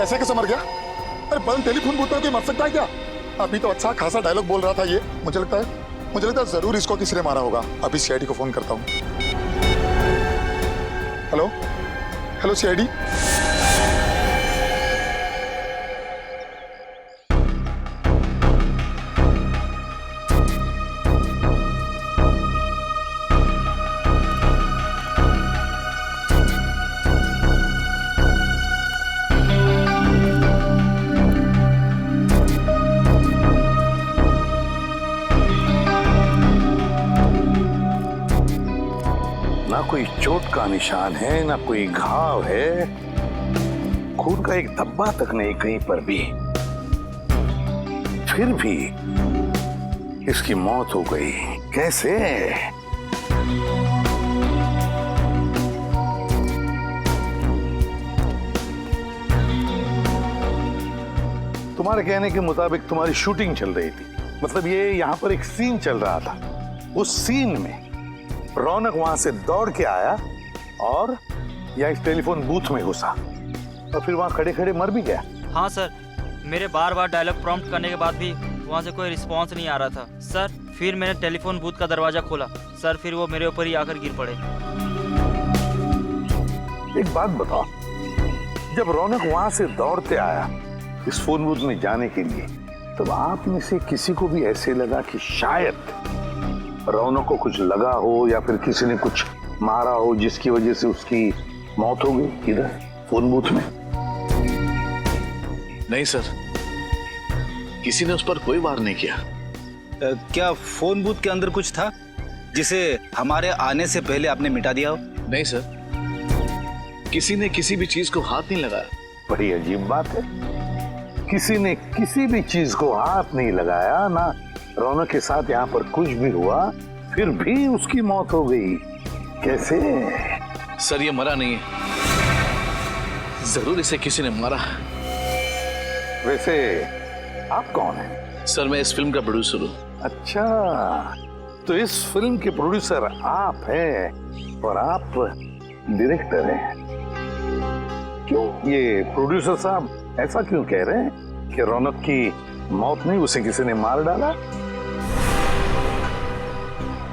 ऐसे कैसे मर गया? अरे बंद टेलीफोन बूथ पे मर सकता है क्या? अभी तो अच्छा खासा डायलॉग बोल रहा था ये। मुझे लगता है जरूर इसको किसी ने मारा होगा। अभी सीआईडी को फोन करता हूँ। Hello hello CID. ना कोई चोट का निशान है, ना कोई घाव है, खून का एक धब्बा तक नहीं कहीं पर भी। फिर भी इसकी मौत हो गई कैसे? तुम्हारे कहने के मुताबिक तुम्हारी शूटिंग चल रही थी, मतलब ये यहाँ पर एक सीन चल रहा था। उस सीन में रौनक वहां से दौड़ के आया और या इस टेलीफोन बूथ में घुसा और फिर वहां खड़े खड़े मर भी गया। हाँ सर, मेरे बार बार डायलॉग प्रॉम्प्ट करने के बाद भी वहाँ से कोई रिस्पांस नहीं आ रहा था सर। फिर मैंने टेलीफोन बूथ का दरवाजा खोला सर, फिर वो मेरे ऊपर ही आकर गिर पड़े। एक बात बताओ, जब रौनक वहां से दौड़ते आया इस फोन बूथ में जाने के लिए, तब आप में से किसी को भी ऐसे लगा कि शायद रौनक को कुछ लगा हो या फिर किसी ने कुछ मारा हो जिसकी वजह से उसकी मौत हो गई इधर फोन बूथ में? नहीं सर, किसी ने उस पर कोई वार नहीं किया। क्या फोन बूथ के अंदर कुछ था जिसे हमारे आने से पहले आपने मिटा दिया हो? नहीं सर, किसी ने किसी भी चीज को हाथ नहीं लगाया। बड़ी अजीब बात है, किसी ने किसी भी चीज को हाथ नहीं लगाया, ना रौनक के साथ यहाँ पर कुछ भी हुआ, फिर भी उसकी मौत हो गई कैसे? सर ये मरा नहीं है, जरूर इसे किसी ने मारा। वैसे आप कौन हैं? सर मैं इस फिल्म का प्रोड्यूसर हूँ। अच्छा, तो इस फिल्म के प्रोड्यूसर आप हैं और आप डायरेक्टर हैं। क्यों ये प्रोड्यूसर साहब ऐसा क्यों कह रहे हैं कि रौनक की मौत नहीं, उसे किसी ने मार डाला?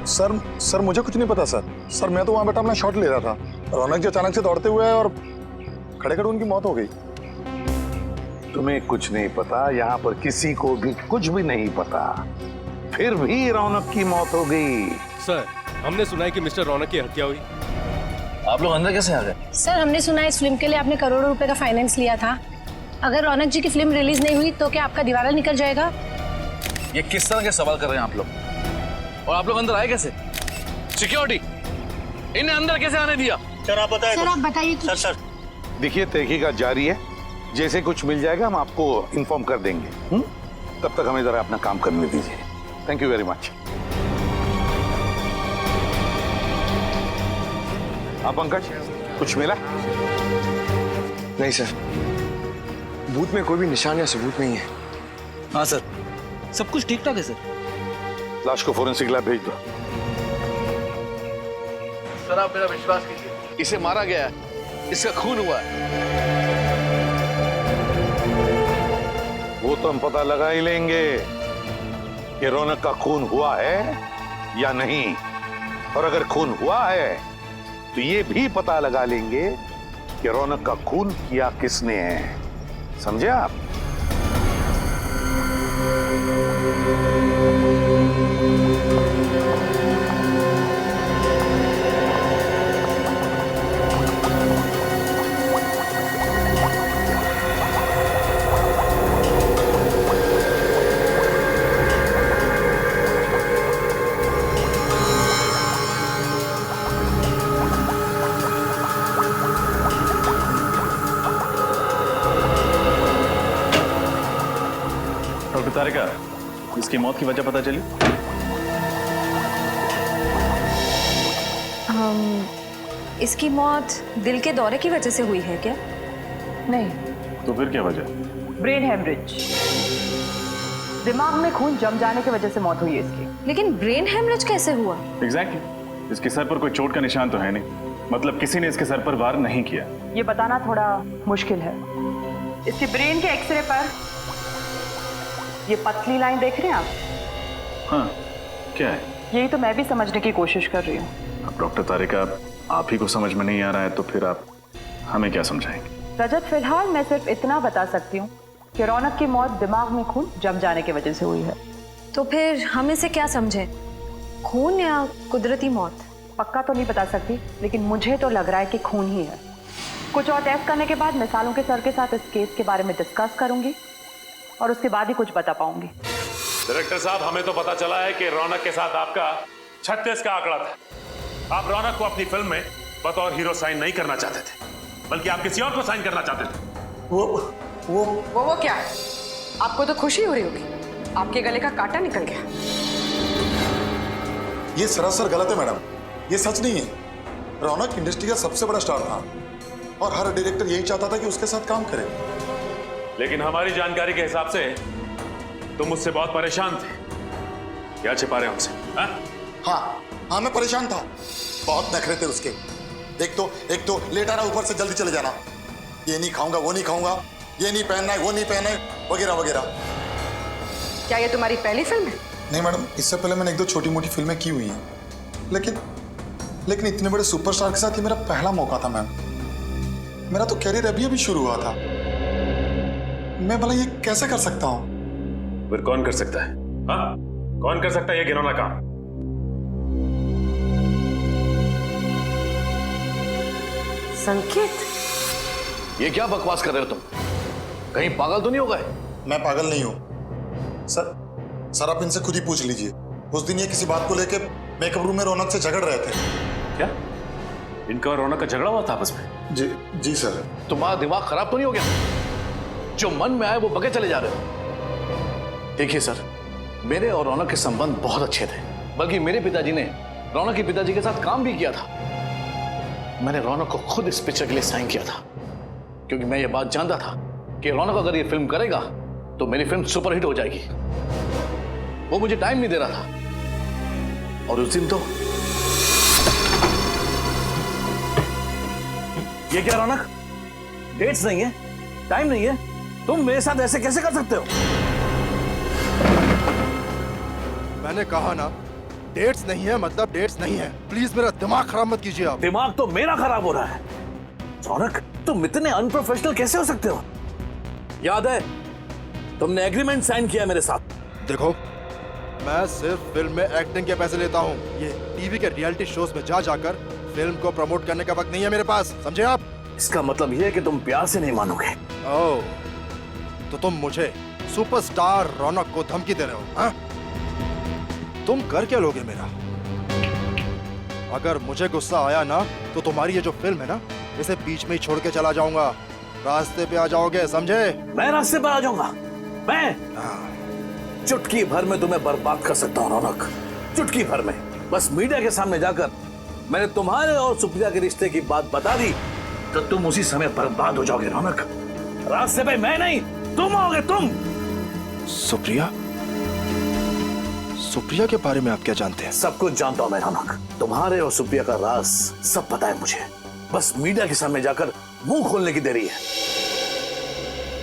सर मुझे कुछ नहीं पता सर मैं तो वहां बैठा अपना शॉट ले रहा था। रौनक जी अचानक से दौड़ते हुए और खड़े खड़े उनकी मौत हो गई। तुम्हें कुछ नहीं पता, यहाँ पर किसी को भी कुछ भी नहीं पता, फिर भी रौनक की मौत हो गई। सर हमने सुना है कि मिस्टर रौनक की हत्या हुई। आप लोग अंदर कैसे आ गए? सर हमने सुना है इस फिल्म के लिए आपने करोड़ों रुपए का फाइनेंस लिया था। अगर रौनक जी की फिल्म रिलीज नहीं हुई तो क्या आपका दिवाला निकल जाएगा? ये किस तरह के सवाल कर रहे हैं आप लोग? और आप लोग अंदर आए कैसे? सिक्योरिटी इन्हें अंदर कैसे आने दिया? सर आप बताइए। सर आप बताइए। सर देखिए तहकीकात जारी है, जैसे कुछ मिल जाएगा हम आपको इन्फॉर्म कर देंगे। तब तक हमें जरा अपना काम करने दीजिए। Thank you very much. आप पंकज, कुछ मिला? नहीं सर, बूथ में कोई भी निशान या सबूत नहीं है। हाँ सर, सब कुछ ठीक ठाक है सर। लाश को फोरेंसिक लैब भेज दो। सर आप मेरा विश्वास कीजिए, इसे मारा गया है, इसका खून हुआ है। वो तो हम पता लगा ही लेंगे कि रौनक का खून हुआ है या नहीं, और अगर खून हुआ है तो ये भी पता लगा लेंगे कि रौनक का खून किया किसने है। समझे आप? डॉक्टर तारिका, इसकी मौत की वजह पता चली? इसकी मौत दिल के दौरे की वजह से हुई है क्या? नहीं। तो फिर क्या वजह? ब्रेन हेमरेज, दिमाग में खून जम जाने की वजह से मौत हुई है इसकी। लेकिन ब्रेन हेमरेज कैसे हुआ? एग्जैक्टली, इसके सर पर कोई चोट का निशान तो है नहीं, मतलब किसी ने इसके सर पर वार नहीं किया। ये बताना थोड़ा मुश्किल है। इसके ब्रेन के एक्सरे पर ये पतली लाइन देख रहे हैं आप? हाँ, क्या है? यही तो मैं भी समझने की कोशिश कर रही हूँ। अब डॉक्टर तारिका, आप ही को समझ में नहीं आ रहा है तो फिर आप हमें क्या समझाएंगे? रजत, फिलहाल मैं सिर्फ इतना बता सकती हूँ कि रौनक की मौत दिमाग में खून जम जाने की वजह से हुई है। तो फिर हम इसे क्या समझे, खून या कुदरती मौत? पक्का तो नहीं बता सकती, लेकिन मुझे तो लग रहा है कि खून ही है। कुछ और टेस्ट करने के बाद मैं सालों के सर के साथ इस केस के बारे में डिस्कस करूंगी और उसके बाद ही कुछ बता पाऊंगी। डायरेक्टर साहब, हमें तो पता चला है कि रौनक के साथ आपका 36 का आंकड़ा था। आप रौनक को अपनी फिल्म में बतौर हीरो साइन नहीं करना चाहते थे, बल्कि आप किसी और को साइन करना चाहते थे। वो क्या? आपको तो खुशी हो रही होगी, आपके गले का कांटा निकल गया। ये सरासर गलत है मैडम, ये सच नहीं है। रौनक इंडस्ट्री का सबसे बड़ा स्टार था और हर डायरेक्टर यही चाहता था कि उसके साथ काम करे। लेकिन हमारी जानकारी के हिसाब से तुम मुझसे बहुत परेशान थे। क्या छिपा रहे हमसे? हाँ, मैं परेशान था। बहुत नखरे थे उसके। एक तो लेट आना, ऊपर से जल्दी चले जाना, ये नहीं खाऊंगा, वो नहीं खाऊंगा, ये नहीं पहनना है, वो नहीं पहनना है, वगैरह वगैरह। क्या ये तुम्हारी पहली फिल्म है? नहीं मैडम, इससे पहले मैंने 1-2 छोटी मोटी फिल्में की हुई हैं, लेकिन इतने बड़े सुपरस्टार के साथ ये मेरा पहला मौका था मैम। मेरा तो कैरियर अभी शुरू हुआ था। मैं भला ये कैसे कर सकता हूँ? फिर कौन कर सकता है? हाँ, कौन कर सकता है ये घिनौना काम? संकेत, ये क्या बकवास कर रहे हो तुम? कहीं पागल तो नहीं हो गए? मैं पागल नहीं हूँ सर आप इनसे खुद ही पूछ लीजिए। उस दिन ये किसी बात को लेकर मेकअप रूम में रौनक से झगड़ रहे थे। क्या इनका और रौनक का झगड़ा हुआ था आपस में? जी सर। तुम्हारा दिमाग खराब तो नहीं हो गया? जो मन में आए वो बके चले जा रहे हो। देखिए सर, मेरे और रौनक के संबंध बहुत अच्छे थे, बल्कि मेरे पिताजी ने रौनक के पिताजी के साथ काम भी किया था। मैंने रौनक को खुद इस पिक्चर के लिए साइन किया था, क्योंकि मैं ये बात जानता था कि रौनक अगर ये फिल्म करेगा तो मेरी फिल्म सुपरहिट हो जाएगी। वो मुझे टाइम नहीं दे रहा था, और उस दिन तो ये क्या रौनक, डेट्स नहीं है, टाइम नहीं है, तुम मेरे साथ ऐसे कैसे कर सकते हो? मैंने कहा ना, डेट्स नहीं है मतलब डेट्स नहीं है। प्लीज मेरा दिमाग खराब मत कीजिए आप। दिमाग तो मेरा खराब हो रहा है। रौनक, तुम इतने अनप्रोफेशनल कैसे हो सकते हो? याद है तुमने एग्रीमेंट साइन किया मेरे साथ। देखो, मैं सिर्फ फिल्म में एक्टिंग के पैसे लेता हूँ। ये टीवी के रियलिटी शोज में जाकर फिल्म को प्रमोट करने का वक्त नहीं है मेरे पास, समझे आप? इसका मतलब ये है कि तुम प्यार से नहीं मानोगे। ओह, तो तुम मुझे सुपरस्टार रौनक को धमकी दे रहे हो? हाँ? तुम कर क्या लोगे मेरा? अगर मुझे गुस्सा आया ना तो तुम्हारी ये जो फिल्म है ना, इसे बीच में ही छोड़ के चला जाऊंगा। रास्ते पे आ जाओगे, समझे? मैं रास्ते पे आ जाऊंगा? मैं चुटकी भर में तुम्हें बर्बाद कर सकता हूँ रौनक, चुटकी भर में। बस मीडिया के सामने जाकर मैंने तुम्हारे और सुप्रिया के रिश्ते की बात बता दी तो तुम उसी समय बर्बाद हो जाओगे रौनक। रास्ते पे मैं नहीं, तुम आओगे, तुम। सुप्रिया के बारे में आप क्या जानते हैं? सब कुछ जानता हूं मैं रौनक, तुम्हारे और सुप्रिया का राज सब पता है मुझे। बस मीडिया के सामने जाकर मुंह खोलने की देरी है।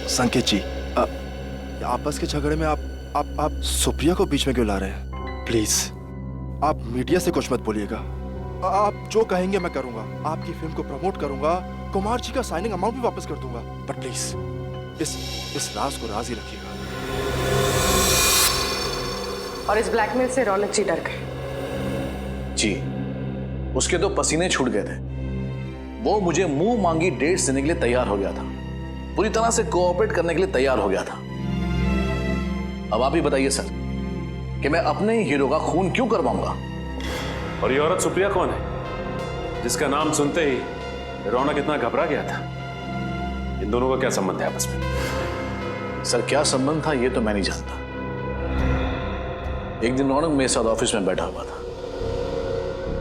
संकेत जी, आपस के झगड़े में आप सुप्रिया को बीच में क्यों ला रहे हैं? प्लीज आप मीडिया से कुछ मत बोलिएगा। आप जो कहेंगे मैं करूंगा। आपकी फिल्म को प्रमोट करूंगा, कुमार जी का साइनिंग अमाउंट भी वापस कर दूंगा। बट प्लीज इस राज को राज ही रखिएगा। और इस ब्लैकमेल से रौनक जी डर गए। जी, उसके तो पसीने छूट गए थे। वो मुझे मुंह मांगी डेट्स देने के लिए तैयार हो गया था, पूरी तरह से कोऑपरेट करने के लिए तैयार हो गया था। अब आप ही बताइए सर कि मैं अपने ही हीरो का खून क्यों करवाऊंगा? और ये औरत सुप्रिया कौन है जिसका नाम सुनते ही रौनक इतना घबरा गया था? इन दोनों का क्या संबंध है आपस में? सर, क्या संबंध था ये तो मैं नहीं जानता। एक दिन रौनक मेरे साथ ऑफिस में बैठा हुआ था,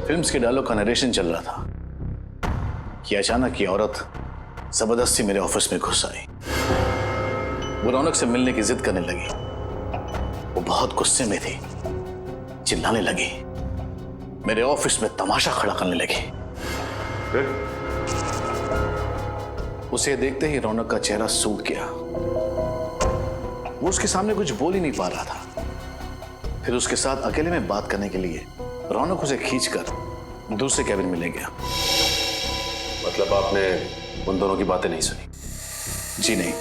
फिल्म्स के डायलॉग का नरेशन चल रहा था कि अचानक ये औरत जबरदस्ती मेरे ऑफिस में घुस आई। वो रौनक से मिलने की जिद करने लगी। वो बहुत गुस्से में थी, चिल्लाने लगी, मेरे ऑफिस में तमाशा खड़ा करने लगी। उसे देखते ही रौनक का चेहरा सूख गया। वो उसके सामने कुछ बोल ही नहीं पा रहा था। फिर उसके साथ अकेले में बात करने के लिए रौनक उसे खींचकर दूसरे कैबिन में ले गया। मतलब आपने उन दोनों की बातें नहीं सुनी? जी नहीं,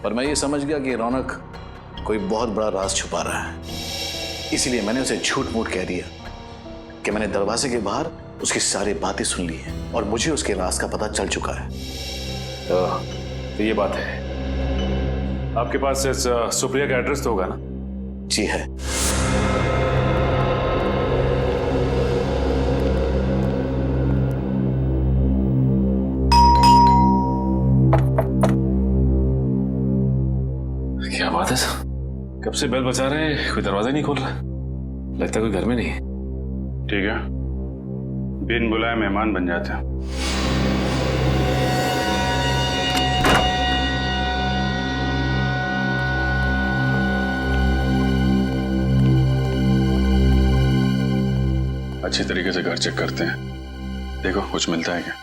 पर मैं ये समझ गया कि रौनक कोई बहुत बड़ा राज छुपा रहा है। इसीलिए मैंने उसे झूठ मूठ कह दिया कि मैंने दरवाजे के बाहर उसकी सारी बातें सुन ली हैं और मुझे उसके राज का पता चल चुका है। तो ये बात है। आपके पास इस सुप्रिया का एड्रेस तो होगा ना? जी है। क्या बात है सर, कब से बेल बजा रहे हैं, कोई दरवाजा नहीं खोल रहा। लगता है कोई घर में नहीं है। ठीक है, बिन बुलाए मेहमान बन जाते हैं। अच्छी तरीके से घर चेक करते हैं, देखो कुछ मिलता है क्या।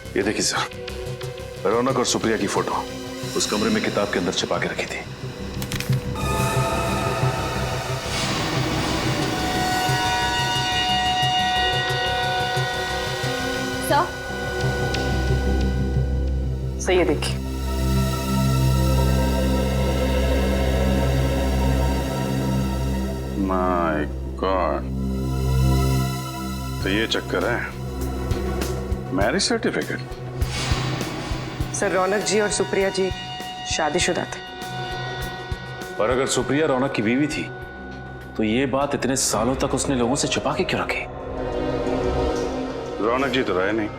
ये देखिए सर, रौनक और सुप्रिया की फोटो उस कमरे में किताब के अंदर छिपा के रखी थी। सर ये देखिए। माय गॉड, तो ये चक्कर है। Marriage certificate. सर रौनक जी और सुप्रिया जी शादीशुदा थे। और अगर सुप्रिया रौनक की बीवी थी तो ये बात इतने सालों तक उसने लोगों से छुपा के क्यों रखी? रौनक जी तो रहे नहीं,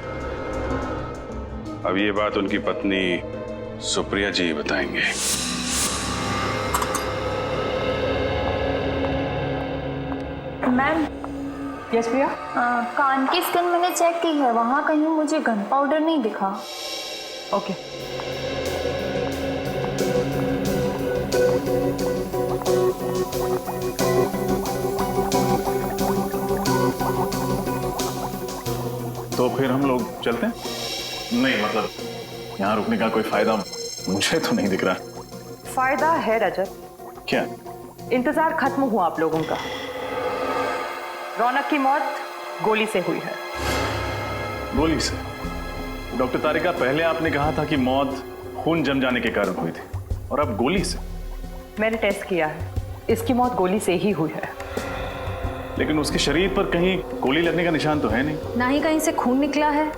अब ये बात उनकी पत्नी सुप्रिया जी बताएंगे। मैम। यस प्रिया। कान की स्किन मैंने चेक की है, वहाँ कहीं मुझे गन पाउडर नहीं दिखा। ओके। तो फिर हम लोग चलते हैं? नहीं मतलब यहाँ रुकने का कोई फायदा मुझे तो नहीं दिख रहा। फायदा है रजत। क्या? इंतजार खत्म हुआ आप लोगों का। रौनक की मौत गोली से हुई है। गोली से? डॉक्टर तारिका, पहले आपने कहा था कि मौत खून जम जाने के कारण हुई थी, और अब गोली से? मैंने टेस्ट किया है, इसकी मौत गोली से ही हुई है। लेकिन उसके शरीर पर कहीं गोली लगने का निशान तो है नहीं। ना ही कहीं से खून निकला है,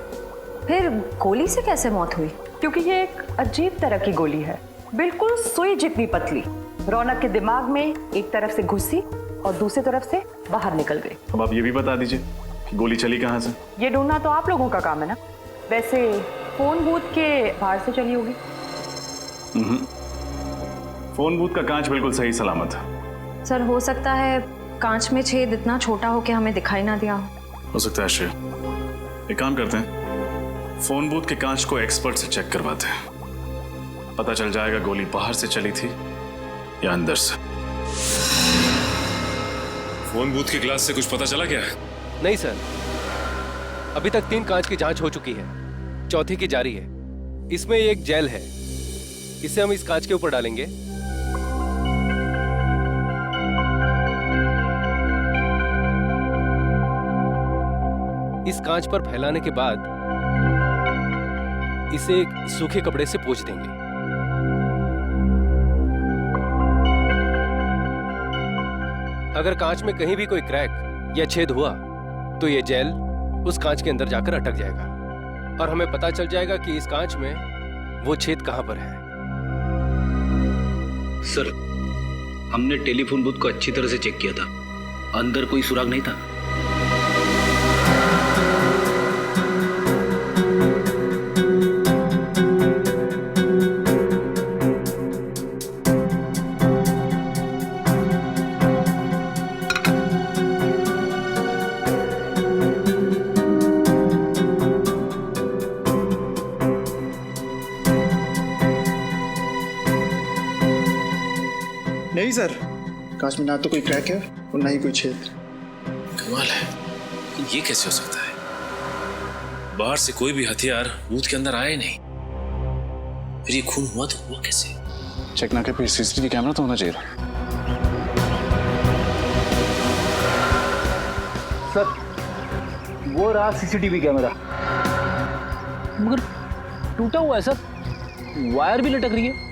फिर गोली से कैसे मौत हुई? क्योंकि ये एक अजीब तरह की गोली है, बिल्कुल सुई जितनी पतली। रौनक के दिमाग में एक तरफ से घुसी और दूसरी तरफ से बाहर निकल गई। अब आप ये भी बता दीजिए कि गोली चली कहाँ से? ये ढूंढना तो आप लोगों का काम है ना। वैसे फोन बूथ के बाहर से चली होगी। फोन बूथ का कांच बिल्कुल सही सलामत है। सर हो सकता है कांच में छेद इतना छोटा हो कि हमें दिखाई ना दिया हो सकता है श्रेय। एक काम करते हैं, फोन बूथ के कांच को एक्सपर्ट से चेक करवाते हैं, पता चल जाएगा गोली बाहर से चली थी या अंदर से। फोन बूथ के ग्लास से कुछ पता चला क्या? नहीं सर, अभी तक 3 कांच की जांच हो चुकी है, चौथी की जारी है। इसमें एक जेल है, इसे हम इस कांच के ऊपर डालेंगे। इस कांच पर फैलाने के बाद इसे एक सूखे कपड़े से पोंछ देंगे। अगर कांच में कहीं भी कोई क्रैक या छेद हुआ तो ये जेल उस कांच के अंदर जाकर अटक जाएगा और हमें पता चल जाएगा कि इस कांच में वो छेद कहां पर है। सर, हमने टेलीफोन बूथ को अच्छी तरह से चेक किया था, अंदर कोई सुराग नहीं था। नहीं सर, कांच में ना तो कोई क्रैक है और ना ही कोई छेद। कमाल है, ये कैसे हो सकता है? बाहर से कोई भी हथियार बूथ के अंदर आया नहीं, फिर ये खून हुआ तो हुआ कैसे? चेक ना के सीसीटीवी कैमरा तो होना चाहिए। सर, वो रहा सीसीटीवी कैमरा, मगर टूटा हुआ है सर, वायर भी लटक रही है।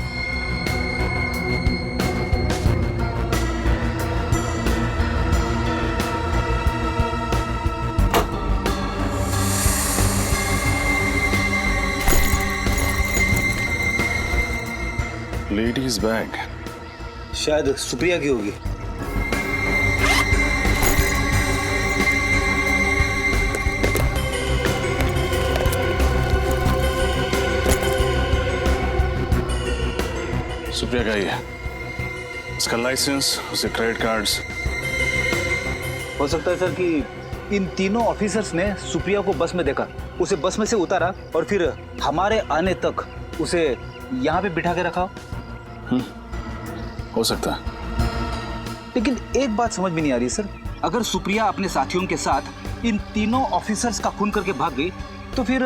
लेडीज बैग शायद सुप्रिया की होगी। सुप्रिया का ही है, उसका लाइसेंस, उसके क्रेडिट कार्ड्स। हो सकता है सर कि इन तीनों ऑफिसर्स ने सुप्रिया को बस में देखा, उसे बस में से उतारा और फिर हमारे आने तक उसे यहाँ पे बिठा के रखा। हो सकता है, लेकिन एक बात समझ में नहीं आ रही सर, अगर सुप्रिया अपने साथियों के साथ इन तीनों ऑफिसर्स का खून करके भाग गई तो फिर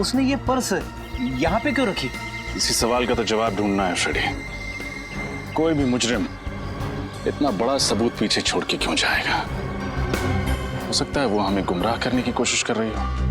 उसने ये पर्स यहाँ पे क्यों रखी? इसी सवाल का तो जवाब ढूंढना है फ्रेडी। कोई भी मुजरिम इतना बड़ा सबूत पीछे छोड़ के क्यों जाएगा? हो सकता है वो हमें गुमराह करने की कोशिश कर रही हो।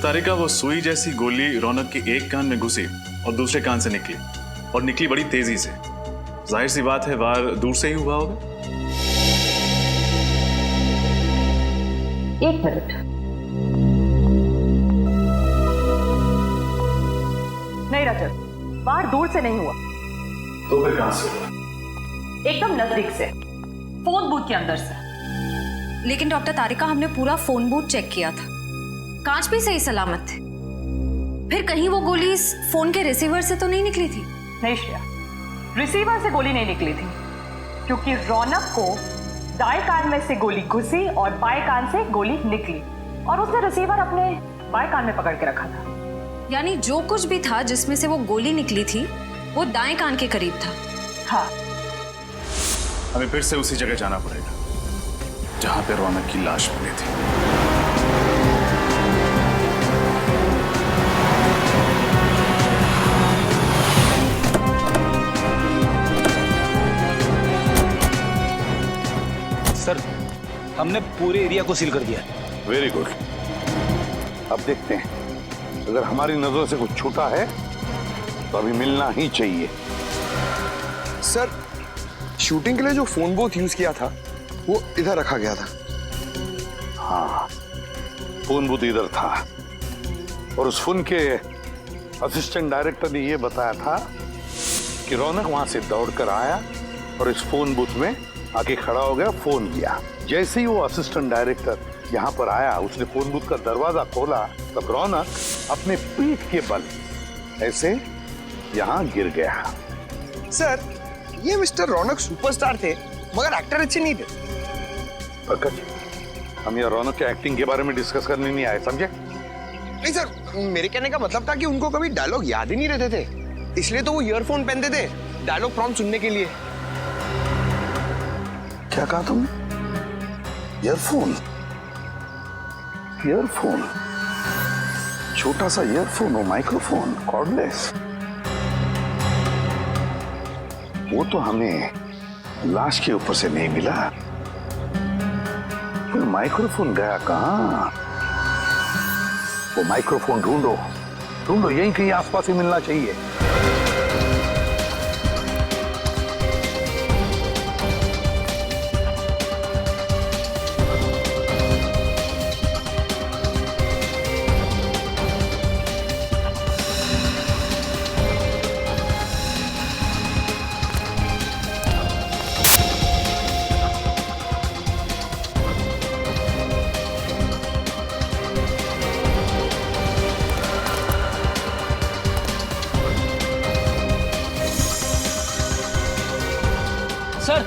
तारिका, वो सुई जैसी गोली रौनक के एक कान में घुसी और दूसरे कान से निकली, और निकली बड़ी तेजी से। जाहिर सी बात है वार दूर से ही हुआ होगा। एक मिनट, नहीं रजत, वार दूर से नहीं हुआ। तो फिर कहां से हुआ? एकदम नजदीक से, फोन बूथ के अंदर से। लेकिन डॉक्टर तारिका, हमने पूरा फोन बूथ चेक किया था, कांच भी सही सलामत थे। फिर कहीं वो गोली इस फोन के रिसीवर से तो नहीं निकली थी? नहीं श्रेया, रिसीवर से गोली नहीं निकली थी, क्योंकि रौनक को दाएं कान में से गोली घुसी और बाएं कान से गोली निकली, और उसने रिसीवर अपने बाएं कान में पकड़ के रखा था। यानी जो कुछ भी था जिसमें से वो गोली निकली थी वो दाएं कान के करीब था। हाँ, हमें फिर से उसी जगह जाना पड़ेगा जहां पे रौनक की लाश मिली थी। सर, हमने पूरे एरिया को सील कर दिया। Very good. अब देखते हैं, अगर हमारी नजरों से कुछ छूटा है तो अभी मिलना ही चाहिए। सर, शूटिंग के लिए जो फोन बूथ यूज किया था वो इधर रखा गया था। हाँ, फोन बूथ इधर था, और उस फोन के असिस्टेंट डायरेक्टर ने यह बताया था कि रौनक वहां से दौड़कर आया और इस फोन बूथ में आके खड़ा हो गया, फोन किया। जैसे ही वो असिस्टेंट डायरेक्टर यहाँ पर आया, उसने फोन बूथ का दरवाजा खोला, तब रौनक अपने पीठ के बल ऐसे यहाँ गिर गया। सर, ये मिस्टर रौनक सुपरस्टार थे, मगर एक्टर अच्छे नहीं थे। पंकज, हम यहाँ रौनक के एक्टिंग के बारे में डिस्कस करने नहीं आए, समझे? नहीं सर, मेरे कहने का मतलब था कि उनको कभी डायलॉग याद ही नहीं रहते थे, इसलिए तो वो ईयरफोन पहनते थे डायलॉग प्रॉम्प्ट सुनने के लिए। क्या कहा तुमने? ईयरफोन? ईयरफोन? छोटा सा ईयरफोन और माइक्रोफोन, कॉर्डलेस। वो तो हमें लाश के ऊपर से नहीं मिला, फिर माइक्रोफोन गया कहाँ? वो माइक्रोफोन ढूंढो, ढूंढो, यहीं कहीं आसपास ही मिलना चाहिए। सर,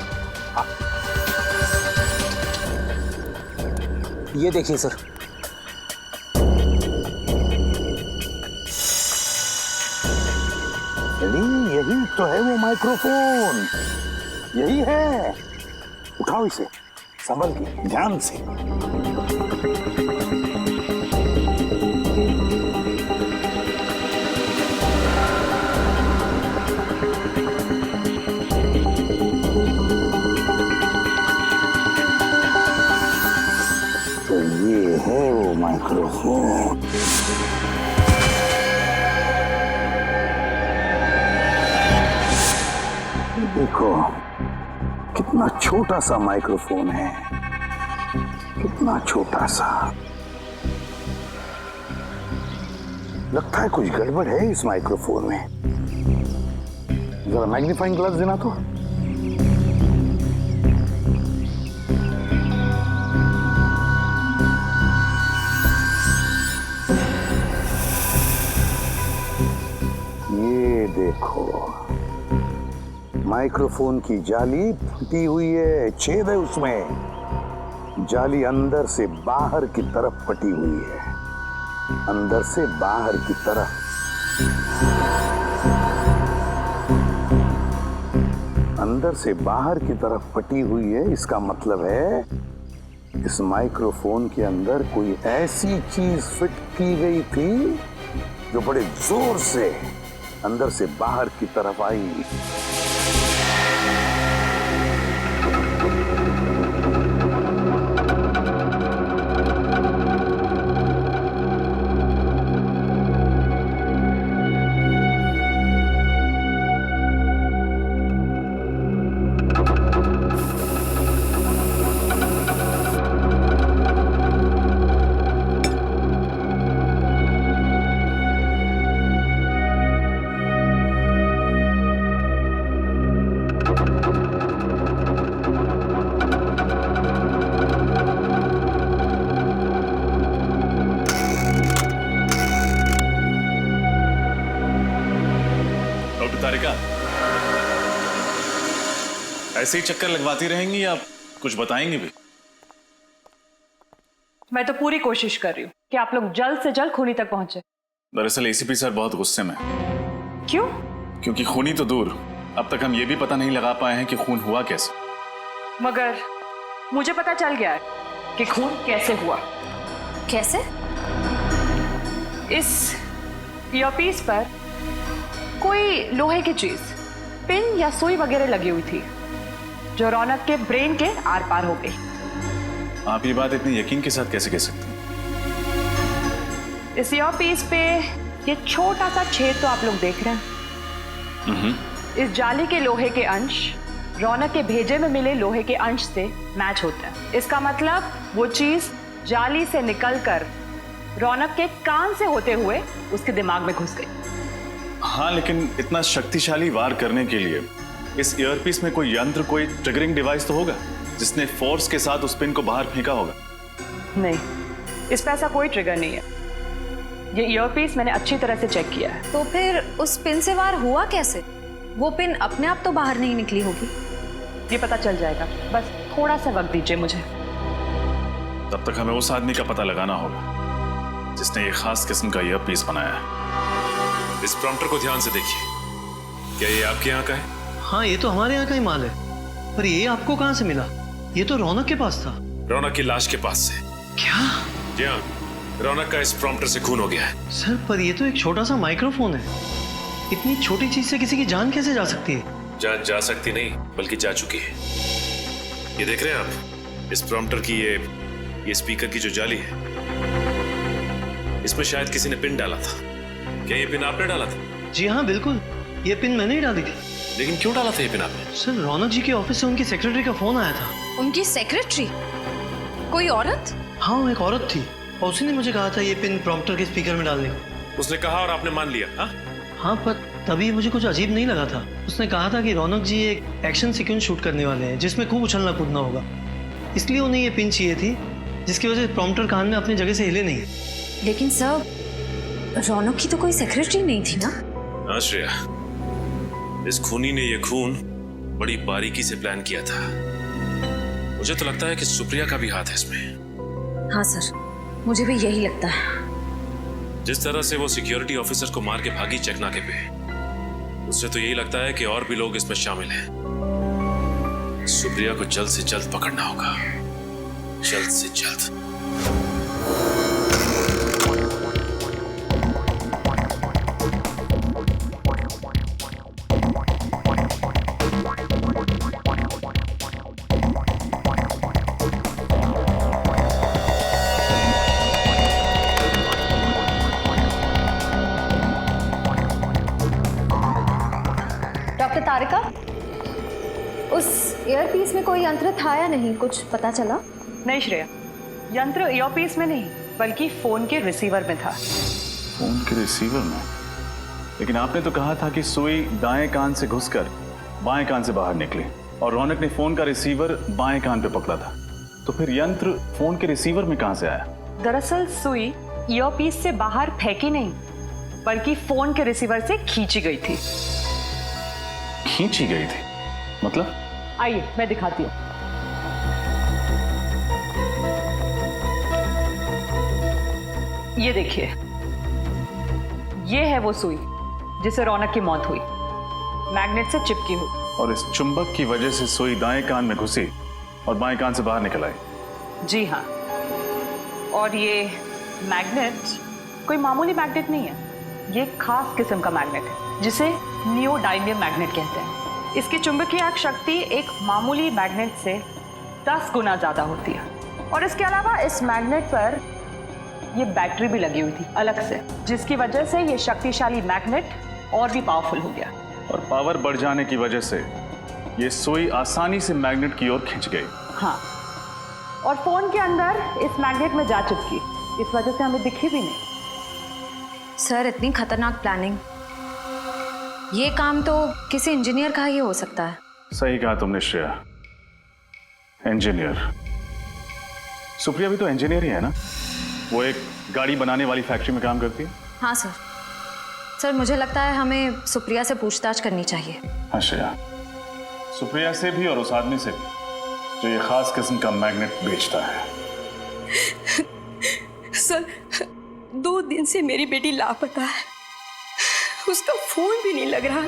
ये देखिए सर। यही तो है वो माइक्रोफोन, यही है। उठाओ इसे, संभल के, ध्यान से। तो ये है वो माइक्रोफोन। देखो कितना छोटा सा माइक्रोफोन है, कितना छोटा सा। लगता है कुछ गड़बड़ है इस माइक्रोफोन में। जरा मैग्नीफाइंग ग्लास देना तो। ये देखो, माइक्रोफोन की जाली फटी हुई है, छेद है उसमें। जाली अंदर से बाहर की तरफ फटी हुई है, अंदर से बाहर की तरफ। अंदर से बाहर की तरफ फटी हुई है, इसका मतलब है इस माइक्रोफोन के अंदर कोई ऐसी चीज फिट की गई थी जो बड़े जोर से अंदर से बाहर की तरफ आई। तारिका, ऐसे ही चक्कर लगवाती रहेंगी या कुछ बताएंगी भी? मैं तो पूरी कोशिश कर रही हूँ कि आप लोग जल्द से जल्द खूनी तक पहुंचे। दरअसल एसीपी सर बहुत गुस्से में। क्यों? क्योंकि खूनी तो दूर, अब तक हम ये भी पता नहीं लगा पाए हैं कि खून हुआ कैसे। मगर मुझे पता चल गया है कि खून कैसे हुआ। कैसे? इस ईयरपीस पर कोई लोहे की चीज, पिन या सुई वगैरह लगी हुई थी जो रौनक के ब्रेन के आर पार हो गई। आप ये बात इतने यकीन के साथ कैसे कह सकते हैं? इस ईयरपीस पे ये छोटा सा छेद तो आप लोग देख रहे हैं। इस जाली के लोहे के अंश रौनक के भेजे में मिले लोहे के अंश से मैच होते हैं। इसका मतलब वो चीज जाली से निकलकर रौनक के कान से होते हुए उसके दिमाग में घुस गई। हाँ, लेकिन इतना शक्तिशाली वार करने के लिए इस ईयरपीस में कोई यंत्र, कोई ट्रिगरिंग डिवाइस तो होगा जिसने फोर्स के साथ उस पिन को बाहर फेंका होगा। नहीं, इस पे ऐसा कोई ट्रिगर नहीं है। ये ईयरपीस मैंने अच्छी तरह से चेक किया है। तो फिर उस पिन से वार हुआ कैसे? वो पिन अपने आप तो बाहर नहीं निकली होगी। ये पता चल जाएगा, बस थोड़ा सा वक्त दीजिए मुझे। तब तक हमें उस आदमी का पता लगाना होगा जिसने ये खास किस्म का ईयरपीस बनाया है। इस प्रॉम्प्टर को ध्यान से देखिए। क्या ये आपके यहाँ का है? हाँ, ये तो हमारे यहाँ का ही माल है। पर ये आपको कहाँ से मिला? ये तो रौनक के पास था। रौनक की लाश के पास से। क्या? जी हाँ, रौनक का इस प्रॉम्प्टर से खून हो गया है। सर, पर ये तो एक छोटा सा माइक्रोफोन है। इतनी छोटी चीज से किसी की जान कैसे जा सकती है? जांच जा सकती नहीं बल्कि जा चुकी है। ये देख रहे हैं आप, इस प्रॉम्प्टर की ये स्पीकर की जो जाली है, इसमें शायद किसी ने पिन डाला था। क्या ये पिन आपने डाला था? जी हाँ बिल्कुल, ये पिन मैंने ही डाली थी। लेकिन क्यों डाला था ये पिन आपने? सर रौनक जी के ऑफिस से उनकी सेक्रेटरी का फोन आया था। उनकी सेक्रेटरी? कोई औरत? हाँ वो एक औरत थी और उसी ने मुझे कहा था ये पिन प्रॉम्प्टर के स्पीकर में डालने को। उसने कहा और आपने मान लिया? हाँ पर तभी मुझे कुछ अजीब नहीं लगा था। उसने कहा था कि रौनक जी एक एक्शन सीक्वेंस शूट करने वाले हैं जिसमें खूब उछलना कूदना होगा, इसलिए उन्हें ये पिन चाहिए थी, जिसकी वजह से प्रॉम्प्टर कान में अपनी जगह से हिले नहीं। लेकिन सर रौनक की तो कोई सेक्रेटरी नहीं थी ना? हाँ श्रेया, इस खूनी ने ये खून बड़ी बारीकी से प्लान किया था। मुझे तो लगता है कि सुप्रिया का भी हाथ है इसमें। हाँ सर, मुझे भी यही लगता है। जिस तरह से वो सिक्योरिटी ऑफिसर को मार के भागी चेक नाके पे, उससे तो यही लगता है कि और भी लोग इसमें शामिल हैं। सुप्रिया को जल्द से जल्द पकड़ना होगा, जल्द से जल्द। डॉक्टर तारिका, उस ईयरपीस में कोई यंत्र था या नहीं, कुछ पता चला? नहीं श्रेया, यंत्र ईयरपीस में नहीं बल्कि फोन के रिसीवर में था। फोन के रिसीवर में? लेकिन आपने तो कहा था कि सुई दाएं कान से घुसकर बाएं कान से बाहर निकली और रौनक ने फोन का रिसीवर बाएं कान पे पकड़ा था, तो फिर यंत्र फोन के रिसीवर में कहां से आया? दरअसल सुई ईयरपीस से बाहर फेंकी नहीं बल्कि फोन के रिसीवर से खींची गई थी। खींची गई थी मतलब? आइए मैं दिखाती हूँ। ये देखिए, ये है वो सुई जिसे रौनक की मौत हुई, मैग्नेट से चिपकी हुई। और इस चुंबक की वजह से सुई दाएं कान में घुसी और बाएं कान से बाहर निकल आई। जी हाँ, और ये मैग्नेट कोई मामूली मैग्नेट नहीं है, ये एक खास किस्म का मैग्नेट है जिसे नियोडायमियम मैग्नेट कहते हैं। इसकी चुंबकीय शक्ति एक मामूली मैग्नेट से 10 गुना ज्यादा होती है। और इसके अलावा इस मैग्नेट पर ये बैटरी भी लगी हुई थी अलग से, जिसकी वजह से ये शक्तिशाली मैग्नेट और भी पावरफुल हो गया। और पावर बढ़ जाने की वजह से ये सुई आसानी से मैग्नेट की ओर खिंच गई। हाँ, और फोन के अंदर इस मैग्नेट में जा चिपकी, इस वजह से हमें दिखी भी नहीं। सर इतनी खतरनाक प्लानिंग, ये काम तो किसी इंजीनियर का ही हो सकता है। सही कहा तुमने श्रेया, इंजीनियर। सुप्रिया भी तो इंजीनियर ही है ना? वो एक गाड़ी बनाने वाली फैक्ट्री में काम करती है। हाँ सर, सर मुझे लगता है हमें सुप्रिया से पूछताछ करनी चाहिए। हाँ श्रेया, सुप्रिया से भी और उस आदमी से भी जो ये खास किस्म का मैग्नेट बेचता है। सर 2 दिन से मेरी बेटी लापता है, उसका फोन भी नहीं लग रहा।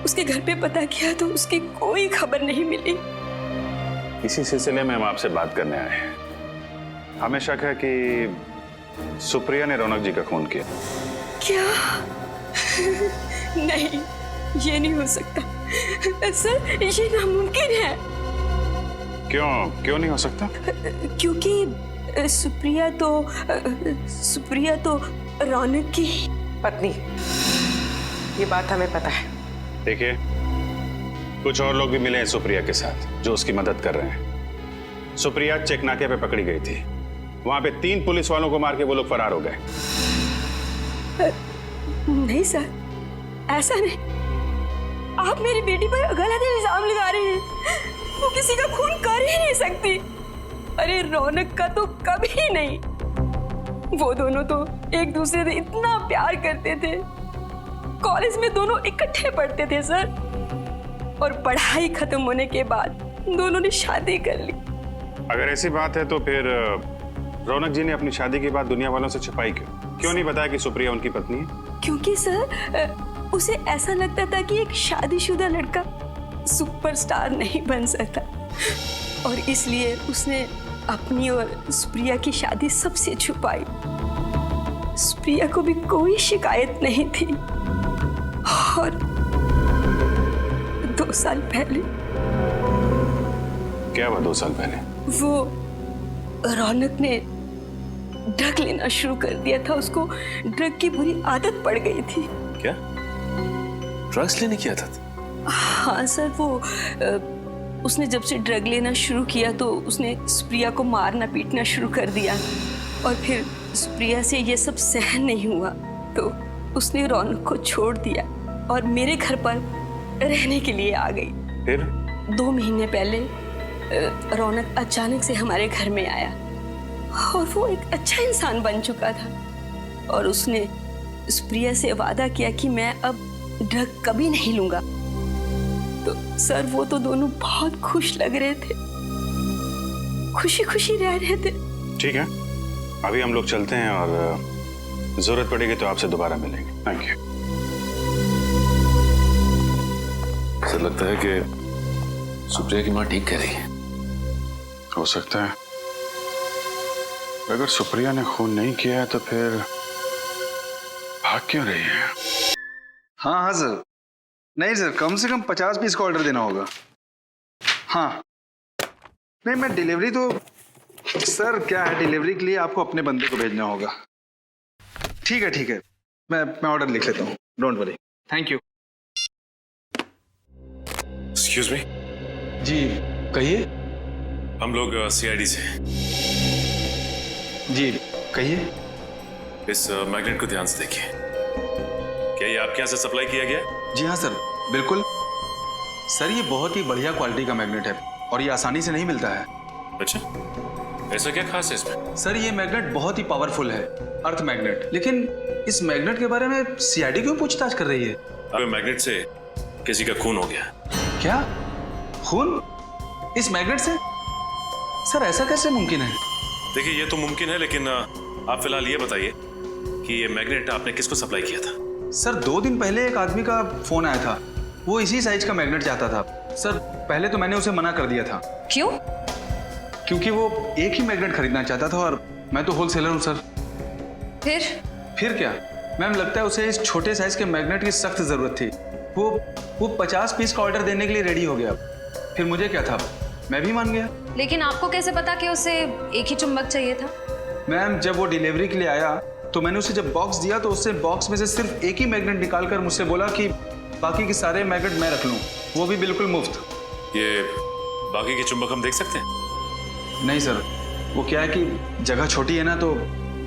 उसके घर पे पता किया तो उसकी कोई खबर नहीं मिली। इसी सिलसिले में हम आपसे बात करने आए हैं। हमें शक है कि सुप्रिया ने रौनक जी का खून किया। क्या? नहीं, ये नहीं हो सकता सर, ये नामुमकिन है। क्यों नहीं हो सकता? क्योंकि सुप्रिया तो रौनक की पत्नी, ये बात हमें पता है। देखिए, कुछ और लोग भी मिले हैं सुप्रिया के साथ जो उसकी मदद कर रहे हैं। सुप्रिया चेक नाके पे पकड़ी गई थी, वहां पे 3 पुलिस वालों को मार के वो लोग फरार हो गए। नहीं सर, ऐसा नहीं। आप मेरी बेटी पर गलत इल्जाम लगा रहे हैं। वो किसी का खून कर ही नहीं सकती। अरे रौनक का तो कभी नहीं। वो दोनों तो एक दूसरे से इतना प्यार करते थे, कॉलेज में दोनों इकट्ठे पढ़ते थे सर, और पढ़ाई खत्म होने के बाद दोनों ने शादी कर ली। अगर ऐसी बात है तो फिर रौनक जी ने अपनी शादी के बाद दुनिया वालों से छिपाई क्यों नहीं बताया कि सुप्रिया उनकी पत्नी है? क्योंकि सर उसे ऐसा लगता था कि एक शादीशुदा लड़का सुपरस्टार नहीं बन सकता, और इसलिए उसने अपनी और सुप्रिया की शादी सबसे छुपाई। सुप्रिया को भी कोई शिकायत नहीं थी, और साल पहले। क्या हुआ 2 साल पहले? वो रौनक ने ड्रग लेना शुरू कर दिया था। उसको ड्रग की बुरी आदत पड़ गई थी। क्या ड्रग्स लेने की आदत? हाँ सर, वो उसने जब से ड्रग लेना शुरू किया तो उसने सुप्रिया को मारना पीटना शुरू कर दिया और फिर सुप्रिया से ये सब सहन नहीं हुआ तो उसने रौनक को छोड़ दिया और मेरे घर पर रहने के लिए आ गई। फिर 2 महीने पहले रौनक अचानक से हमारे घर में आया और वो एक अच्छा इंसान बन चुका था और उसने सुप्रिया से वादा किया कि मैं अब ड्रग कभी नहीं लूंगा। तो सर वो तो दोनों बहुत खुश लग रहे थे, खुशी खुशी रह रहे थे। ठीक है, अभी हम लोग चलते हैं और जरूरत पड़ेगी तो आपसे दोबारा मिलेंगे। Thank you. ऐसा लगता है कि सुप्रिया की माँ ठीक कह रही है। हो सकता है। अगर सुप्रिया ने खून नहीं किया है तो फिर भाग क्यों रही है? हाँ हाँ सर, नहीं सर, कम से कम 50 पीस का ऑर्डर देना होगा। हाँ नहीं, मैं डिलीवरी तो सर क्या है, डिलीवरी के लिए आपको अपने बंदे को भेजना होगा। ठीक है, मैं ऑर्डर लिख लेता हूँ, don't worry. Thank you. Excuse me. जी कहिए। हम लोग सीआईडी से। जी कहिए। इस मैग्नेट को ध्यान से देखिए। क्या ये आपके यहाँ से सप्लाई किया गया है? जी हाँ सर, बिल्कुल सर, ये बहुत ही बढ़िया क्वालिटी का मैग्नेट है और ये आसानी से नहीं मिलता है। अच्छा, ऐसा क्या खास है इसमें? सर ये मैग्नेट बहुत ही पावरफुल है, अर्थ मैग्नेट। लेकिन इस मैग्नेट के बारे में सीआईडी क्यों पूछताछ कर रही है? अब मैग्नेट से किसी का खून हो गया। क्या खून इस मैग्नेट से? सर ऐसा कैसे मुमकिन है? देखिए ये तो मुमकिन है, लेकिन आप फिलहाल ये बताइए कि ये मैग्नेट आपने किसको सप्लाई किया था? सर 2 दिन पहले एक आदमी का फोन आया था, वो इसी साइज का मैग्नेट चाहता था। सर पहले तो मैंने उसे मना कर दिया था। क्यों? क्योंकि वो एक ही मैग्नेट खरीदना चाहता था और मैं तो होलसेलर हूँ सर। फिर क्या मैम, लगता है उसे इस छोटे साइज के मैग्नेट की सख्त जरूरत थी। वो 50 पीस का ऑर्डर देने के लिए रेडी हो गया। फिर मुझे क्या था, मैं भी मान गया। लेकिन आपको कैसे पता कि उसे एक ही चुंबक चाहिए था? मैम जब वो डिलीवरी के लिए आया तो मैंने उसे जब बॉक्स दिया तो उससे बॉक्स में से सिर्फ एक ही मैग्नेट निकालकर मुझसे बोला कि बाकी के सारे मैग्नेट मैं रख लूं, वो भी बिल्कुल मुफ्त। ये बाकी के चुंबक हम देख सकते हैं? नहीं सर, वो क्या है कि जगह छोटी है ना, तो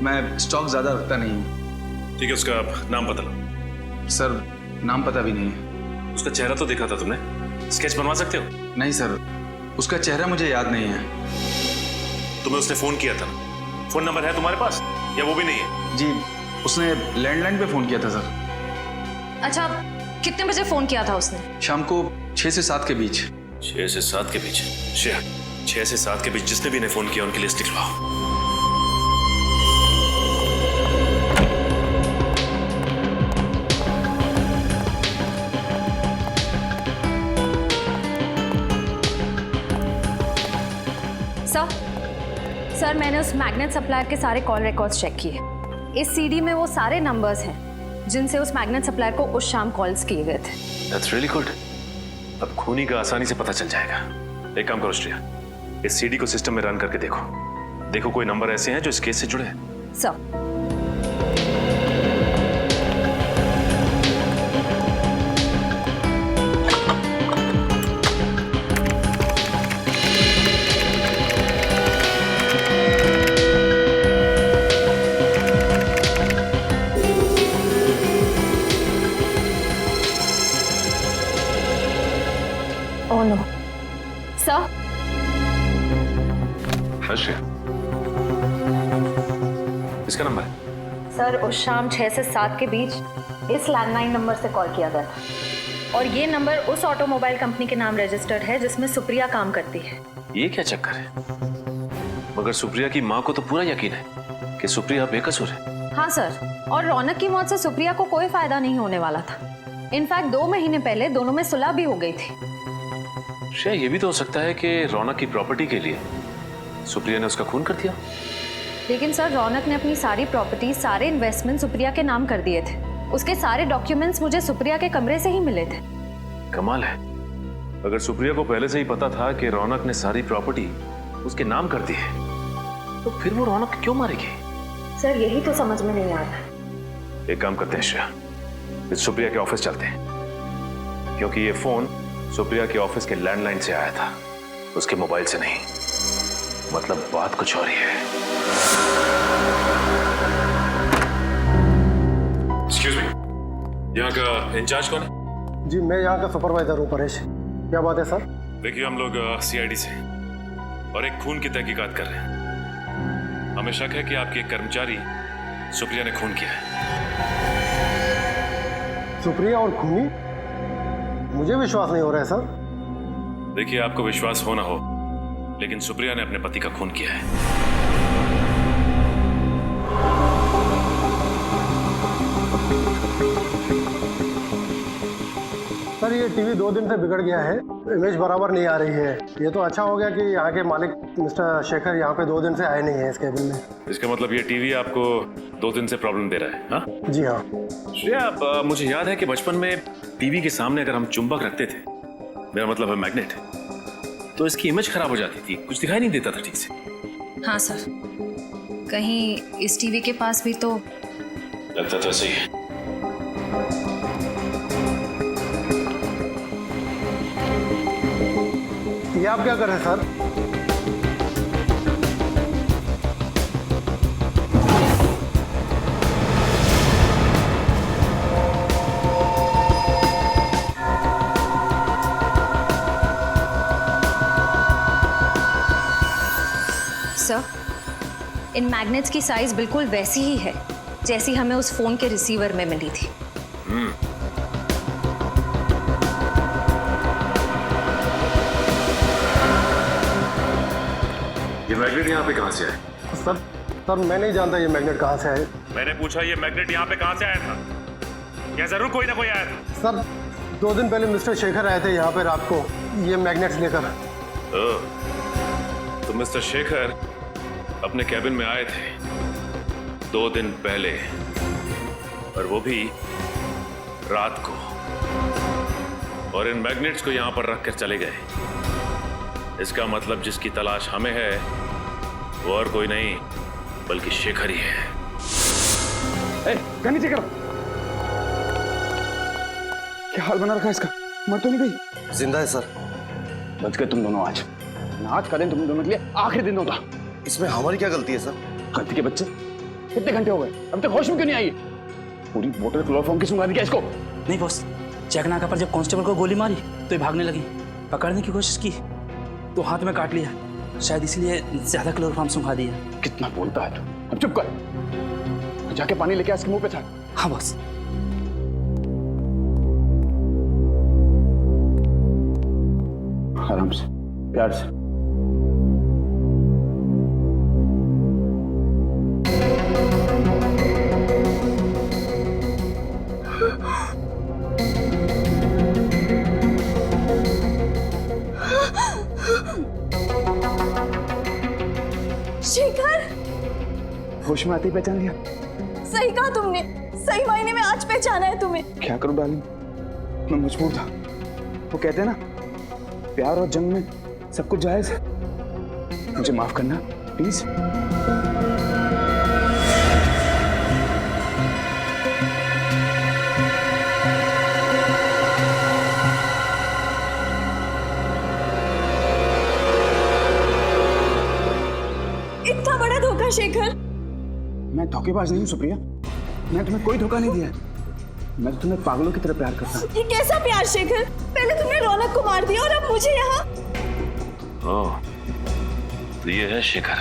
मैं स्टॉक ज्यादा रखता नहीं हूँ। ठीक है, उसका नाम बता लो। सर नाम पता भी नहीं है। उसका चेहरा तो देखा था तुमने, स्केच बनवा सकते हो? नहीं सर, उसका चेहरा मुझे याद नहीं है। तुम्हें उसने फोन किया था, फोन नंबर है तुम्हारे पास या वो भी नहीं है? जी उसने लैंडलाइन पे फोन किया था सर। अच्छा, कितने बजे फोन किया था उसने? शाम को 6 से 7 के बीच। 6 से 7 के बीच? 6 से 7 के बीच जिसने भी ने फोन किया उनकी लिस्ट लिखवाओ। सर मैंने उस मैग्नेट सप्लायर के सारे कॉल रिकॉर्ड्स चेक किए। इस सीडी में वो सारे नंबर्स हैं जिनसे उस मैग्नेट सप्लायर को उस शाम कॉल्स किए गए थे। That's really good। अब खूनी का आसानी से पता चल जाएगा। एक काम करो श्रेया, इस सीडी को सिस्टम में रन करके देखो कोई नंबर ऐसे हैं जो इस केस से जुड़े हैं। सर इसका नंबर है? सर उस शाम 6 से 7 के बीच इस लैंडलाइन नंबर से कॉल किया गया था और ये नंबर उस ऑटोमोबाइल कंपनी के नाम रजिस्टर्ड है जिसमें सुप्रिया काम करती है। ये क्या चक्कर है? मगर सुप्रिया की माँ को तो पूरा यकीन है कि सुप्रिया बेकसूर है। हाँ सर, और रौनक की मौत से सुप्रिया को कोई फायदा नहीं होने वाला था। इनफैक्ट 2 महीने पहले दोनों में सुलह भी हो गई थी। श्रेया ये भी तो हो सकता है कि रौनक की प्रॉपर्टी के लिए सुप्रिया ने उसका खून कर दिया। लेकिन सर रौनक ने अपनी सारी प्रॉपर्टी, सारे इन्वेस्टमेंट सुप्रिया के नाम कर दिए थे। उसके सारे डॉक्यूमेंट्स मुझे सुप्रिया के कमरे से ही मिले थे। कमाल है, अगर सुप्रिया को पहले से ही पता था कि रौनक ने सारी प्रॉपर्टी उसके नाम कर दी है, तो फिर वो रौनक क्यों मारेगी? सर यही तो समझ में नहीं आ रहा। एक काम करते हैं श्रेया, इस सुप्रिया के ऑफिस चलते हैं, क्योंकि ये फोन सुप्रिया के ऑफिस के लैंडलाइन से आया था, उसके मोबाइल से नहीं। मतलब बात कुछ और ही है। एक्सक्यूज मी, यहाँ का इंचार्ज कौन है? जी मैं यहाँ का सुपरवाइजर हूँ, परेश। क्या बात है सर? देखिए, हम लोग सीआईडी से और एक खून की तहकीकात कर रहे हैं। हमें शक है कि आपके एक कर्मचारी सुप्रिया ने खून किया है। सुप्रिया और खूनी? मुझे विश्वास नहीं हो रहा है सर। देखिए, आपको विश्वास हो ना हो, लेकिन सुप्रिया ने अपने पति का खून किया है। सर ये टीवी 2 दिन से बिगड़ गया है, इमेज बराबर नहीं आ रही है। ये तो अच्छा हो गया कि यहाँ के मालिक मिस्टर शेखर यहाँ पे 2 दिन से आए नहीं है इस केबिन में। इसका मतलब ये टीवी आपको 2 दिन से प्रॉब्लम दे रहा है? हाँ जी हाँ। श्रेया, मुझे याद है कि बचपन में टीवी के सामने अगर हम चुंबक रखते थे, मेरा मतलब है मैग्नेट, तो इसकी इमेज खराब हो जाती थी, कुछ दिखाई नहीं देता था ठीक से। हाँ सर, कहीं इस टीवी के पास भी तो लगता तो सही है। ये आप क्या कर रहे हैं सर? सर, इन मैग्नेट्स की साइज बिल्कुल वैसी ही है जैसी हमें उस फोन के रिसीवर में मिली थी। ये मैग्नेट यहाँ पे कहाँ से आया? सर मैं नहीं जानता ये मैग्नेट कहाँ से आए। मैंने पूछा ये मैग्नेट यहाँ पे कहाँ से आया था? क्या जरूर कोई ना कोई आया था? सर 2 दिन पहले मिस्टर शेखर आए थे यहाँ पे रात को ये मैग्नेट्स लेकर। तो मिस्टर शेखर अपने कैबिन में आए थे 2 दिन पहले, और वो भी रात को, और इन मैग्नेट्स को यहाँ पर रखकर चले गए। इसका मतलब जिसकी तलाश हमें है वो और कोई नहीं बल्कि शेखर ही है। नीचे करो। क्या हाल बना रखा इसका? मर तो नहीं गई? जिंदा है सर। बच गए तुम दोनों आज। आज का दिन तुम दोनों के लिए आखिरी दिन होगा। इसमें हमारी क्या गलती है सर? गलती के बच्चे, कितने घंटे हो गए, अब तक होश में क्यों नहीं आई? पूरी बोतल क्लोरोफॉर्म की सुंगा दी क्या इसको? नहीं बॉस, चेकनाका पर जब कांस्टेबल को गोली मारी तो ये भागने लगी। पकड़ने की कोशिश की तो हाथ में काट लिया, शायद इसलिए ज्यादा क्लोरोफॉर्म सुंघा दिया। कितना बोलता है तू? अब चुप कर, जाके पानी लेके इसके मुंह पे छाड़। हाँ बॉस। आराम से, प्यार से। शेखर, होश में आते ही पहचान लिया। सही कहा तुमने, सही मायने में आज पहचाना है तुम्हें। क्या करूं डार्लिंग, मैं मजबूर था। वो कहते हैं ना, प्यार और जंग में सब कुछ जायज है। मुझे माफ करना प्लीज। इतना बड़ा धोखा शेखर। मैं धोखेबाज नहीं हूँ सुप्रिया, मैं तुम्हें कोई धोखा नहीं दिया। मैं तो तुम्हें पागलों की तरह प्यार करता हूँ। ये कैसा प्यार शेखर? पहले तुमने रौनक को मार दिया और अब मुझे यहाँ। ओह, तो ये है शेखर।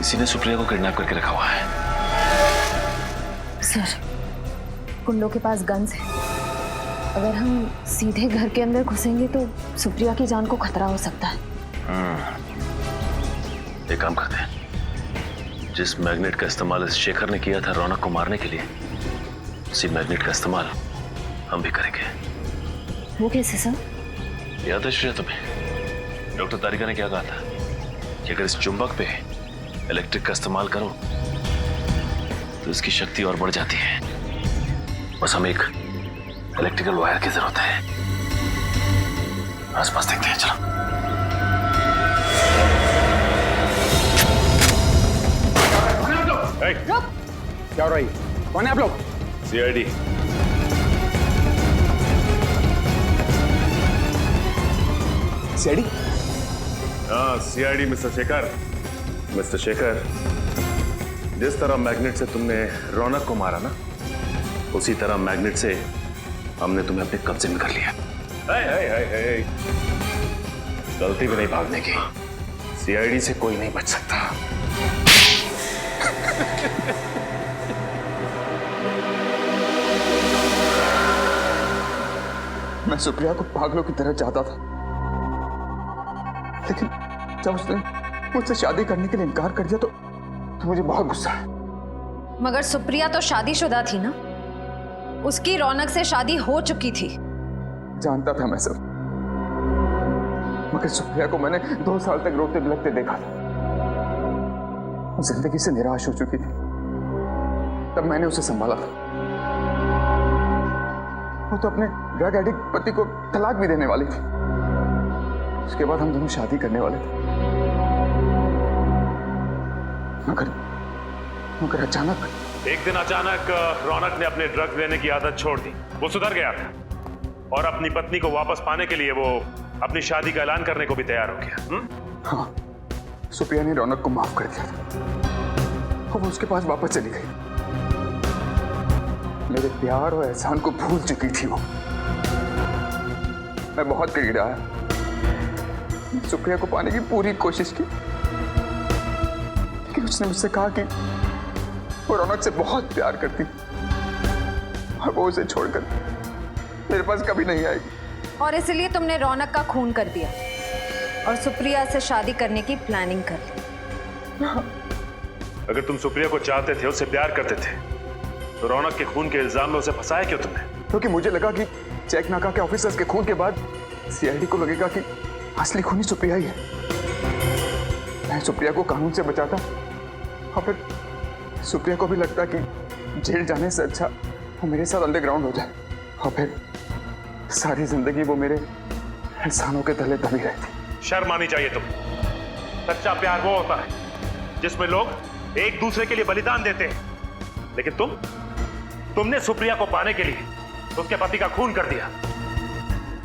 इसी ने सुप्रिया को किडनैप करके रखा हुआ है। सर, कुंडों के पास गन्स है। अगर हम सीधे घर के अंदर घुसेंगे तो सुप्रिया की जान को खतरा हो सकता है। एक काम करते हैं, जिस मैग्नेट का इस्तेमाल इस शेखर ने किया था रौनक को मारने के लिए, उसी मैग्नेट का इस्तेमाल हम भी करेंगे। वो कैसे सर? याद है श्रेया तुम्हें, डॉक्टर तारिका ने क्या कहा था कि अगर इस चुंबक पे इलेक्ट्रिक का इस्तेमाल करो तो इसकी शक्ति और बढ़ जाती है। बस हमें एक इलेक्ट्रिकल वायर की जरूरत है। आसपास देखते हैं, चलो। क्या हो रहा है? कौन है आप लोग? सीआईडी। सीआईडी? हाँ, CID mister Shekhar. Mister Shekhar, जिस तरह मैग्नेट से तुमने रौनक को मारा ना, उसी तरह मैग्नेट से हमने तुम्हें अपने कब्जे में कर लिया। गलती भी नहीं भागने की। सीआईडी से कोई नहीं बच सकता। मैं सुप्रिया को पागलों की तरह चाहता था, लेकिन जब उसने मुझसे शादी करने के लिए इनकार कर दिया तो मुझे बहुत गुस्सा है। मगर सुप्रिया तो शादीशुदा थी ना, उसकी रौनक से शादी हो चुकी थी। जानता था मैं सब, मगर सुप्रिया को मैंने 2 साल तक रोते बिलखते देखा था। वो जिंदगी से निराश हो चुकी थी। तब मैंने उसे संभाला था। वो तो अपने ड्रग एडिक्ट पति को तलाक भी देने वाली थी। उसके बाद हम दोनों शादी करने वाले थे, मगर अचानक एक दिन अचानक रौनक ने अपने ड्रग्स लेने की आदत छोड़ दी। वो सुधर गया था और अपनी पत्नी को वापस पाने के लिए वो अपनी शादी का ऐलान करने को भी तैयार हो गया। हाँ, सुप्रिया ने रौनक को माफ कर दिया था और वो उसके पास वापस चली गई। मेरे प्यार और एहसान को भूल चुकी थी वो। मैं बहुत गिड़गिड़ाया, सुप्रिया को पाने की पूरी कोशिश की, लेकिन उसने मुझसे कहा कि वो रौनक से बहुत प्यार करती और वो उसे छोड़कर मेरे पास कभी नहीं आएगी। और इसलिए तुमने रौनक का खून कर दिया और सुप्रिया से शादी करने की प्लानिंग कर ली। अगर तुम सुप्रिया को चाहते थे, उससे प्यार करते थे, तो रौनक के खून के इल्जाम में उसे फंसाया क्यों तुमने? क्योंकि मुझे लगा कि चेक नाका के ऑफिसर्स के खून के बाद सीआईडी को लगेगा कि असली खूनी सुप्रिया ही है। मैं सुप्रिया को कानून से बचाता और फिर सुप्रिया को भी लगता कि जेल जाने से अच्छा वो मेरे साथ अंडरग्राउंड हो जाए और फिर सारी जिंदगी वो मेरे एहसानों के तले दबी रहती। शर्म आनी चाहिए तुम्हें। सच्चा प्यार वो होता है जिसमें लोग एक दूसरे के लिए बलिदान देते हैं, लेकिन तुमने सुप्रिया को पाने के लिए उसके पति का खून कर दिया।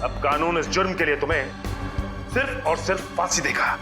अब कानून इस जुर्म के लिए तुम्हें सिर्फ और सिर्फ फांसी देगा।